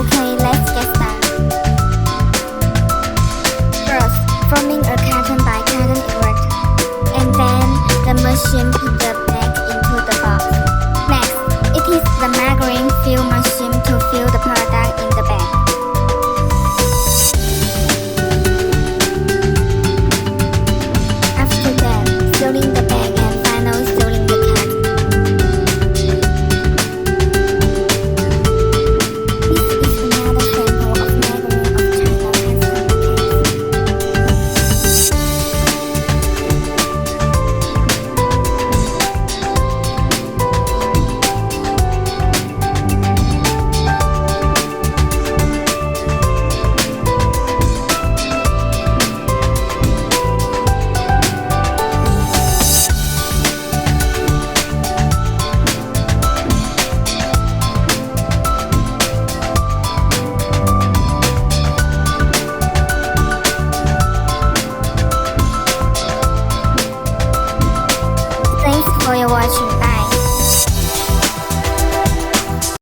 Okay, let's get started. First, forming a carton by carton erector, and then the machine put the bag into the box. Next, it is the margarine fill machine to fill the product in the bag. After that, sealing the bag and finally sealing the carton. This is another sample of margarine of China custom case. Thanks for your watching.